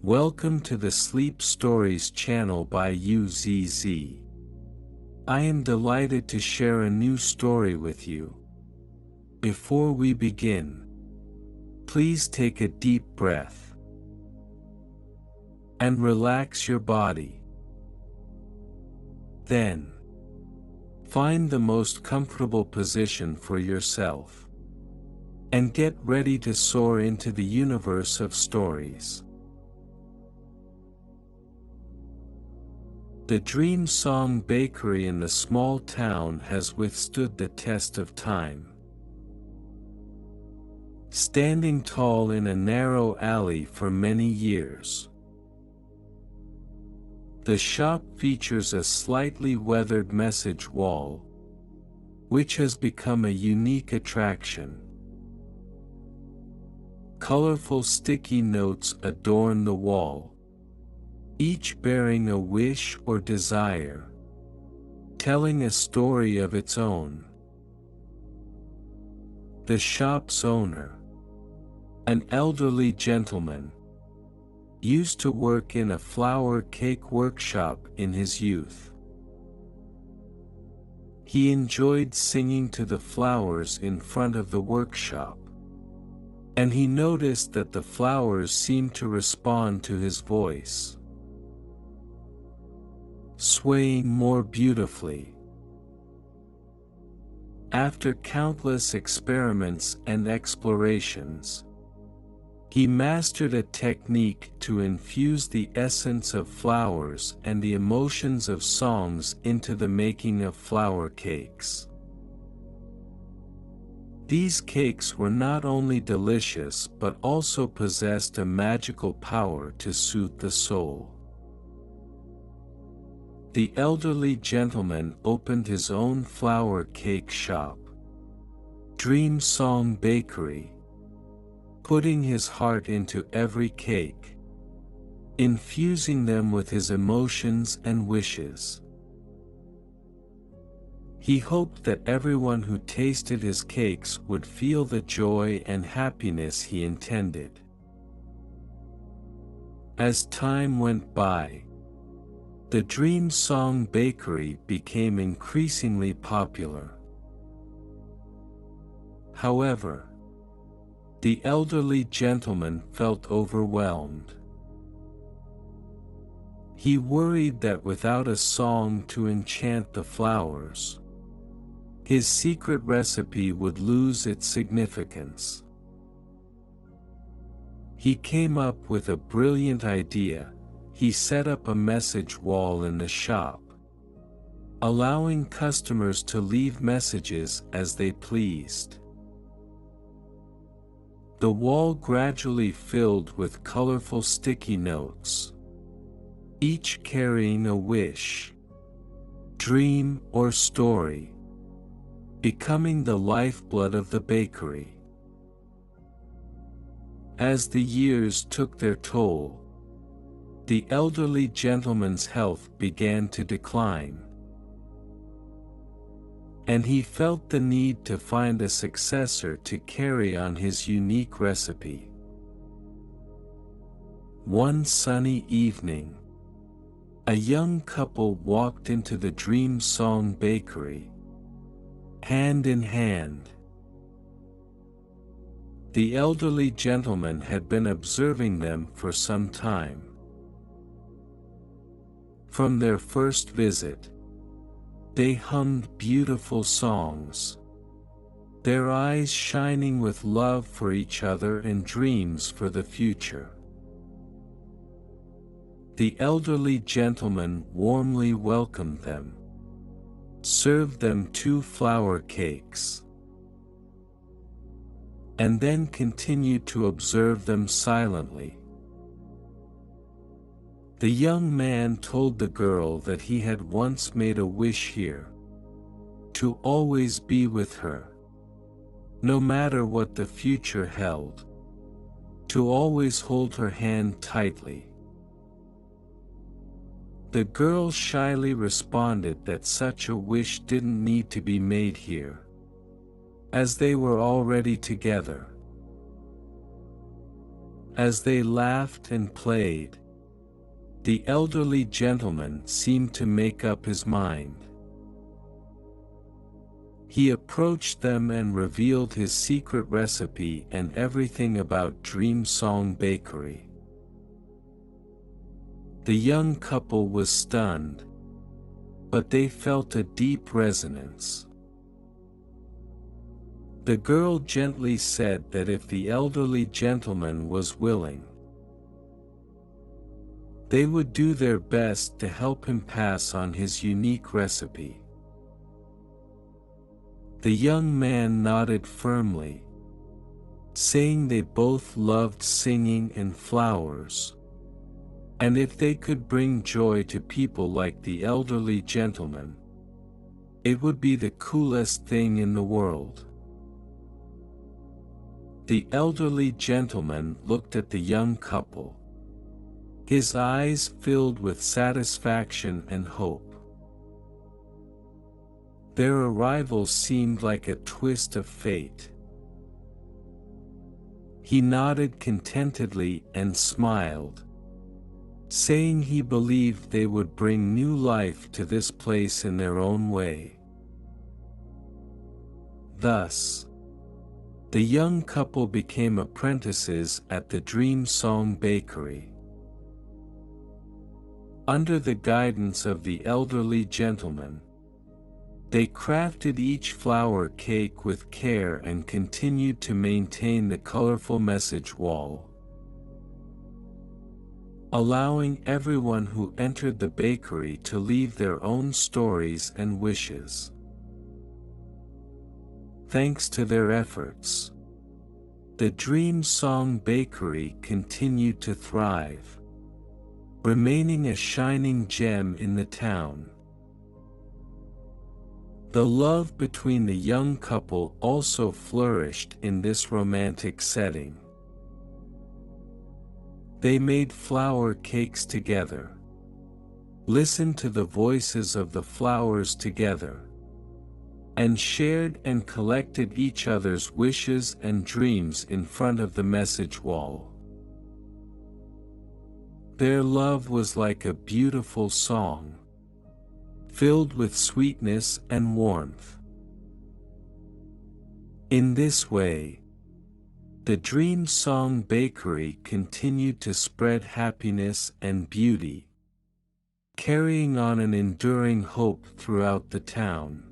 Welcome to the Sleep Stories channel by UZZ. I am delighted to share a new story with you. Before we begin, please take a deep breath and relax your body. Then, find the most comfortable position for yourself and get ready to soar into the universe of stories. The Dream Song Bakery in the small town has withstood the test of time. Standing tall in a narrow alley for many years, the shop features a slightly weathered message wall, which has become a unique attraction. Colorful sticky notes adorn the wall, each bearing a wish or desire, telling a story of its own. The shop's owner, an elderly gentleman, used to work in a flour cake workshop in his youth. He enjoyed singing to the flowers in front of the workshop, and he noticed that the flowers seemed to respond to his voice, swaying more beautifully. After countless experiments and explorations, he mastered a technique to infuse the essence of flowers and the emotions of songs into the making of flour cakes. These cakes were not only delicious but also possessed a magical power to soothe the soul. The elderly gentleman opened his own flour cake shop, Dream Song Bakery, putting his heart into every cake, infusing them with his emotions and wishes. He hoped that everyone who tasted his cakes would feel the joy and happiness he intended. As time went by, the Dream Song Bakery became increasingly popular. However, the elderly gentleman felt overwhelmed. He worried that without a song to enchant the flowers, his secret recipe would lose its significance. He came up with a brilliant idea. He set up a message wall in the shop, allowing customers to leave messages as they pleased. The wall gradually filled with colorful sticky notes, each carrying a wish, dream, or story, becoming the lifeblood of the bakery. As the years took their toll, the elderly gentleman's health began to decline, and he felt the need to find a successor to carry on his unique recipe. One sunny evening, a young couple walked into the Dream Song Bakery, hand in hand. The elderly gentleman had been observing them for some time. From their first visit, they hummed beautiful songs, their eyes shining with love for each other and dreams for the future. The elderly gentleman warmly welcomed them, served them 2 flour cakes, and then continued to observe them silently. The young man told the girl that he had once made a wish here, to always be with her, no matter what the future held, to always hold her hand tightly. The girl shyly responded that such a wish didn't need to be made here, as they were already together. As they laughed and played, the elderly gentleman seemed to make up his mind. He approached them and revealed his secret recipe and everything about Dream Song Bakery. The young couple was stunned, but they felt a deep resonance. The girl gently said that if the elderly gentleman was willing, they would do their best to help him pass on his unique recipe. The young man nodded firmly, saying they both loved singing and flowers, and if they could bring joy to people like the elderly gentleman, it would be the coolest thing in the world. The elderly gentleman looked at the young couple, his eyes filled with satisfaction and hope. Their arrival seemed like a twist of fate. He nodded contentedly and smiled, saying he believed they would bring new life to this place in their own way. Thus, the young couple became apprentices at the Dream Song Bakery. Under the guidance of the elderly gentleman, they crafted each flour cake with care and continued to maintain the colorful message wall, allowing everyone who entered the bakery to leave their own stories and wishes. Thanks to their efforts, the Dream Song Bakery continued to thrive, remaining a shining gem in the town. The love between the young couple also flourished in this romantic setting. They made flour cakes together, listened to the voices of the flowers together, and shared and collected each other's wishes and dreams in front of the message wall. Their love was like a beautiful song, filled with sweetness and warmth. In this way, the Dream Song Bakery continued to spread happiness and beauty, carrying on an enduring hope throughout the town.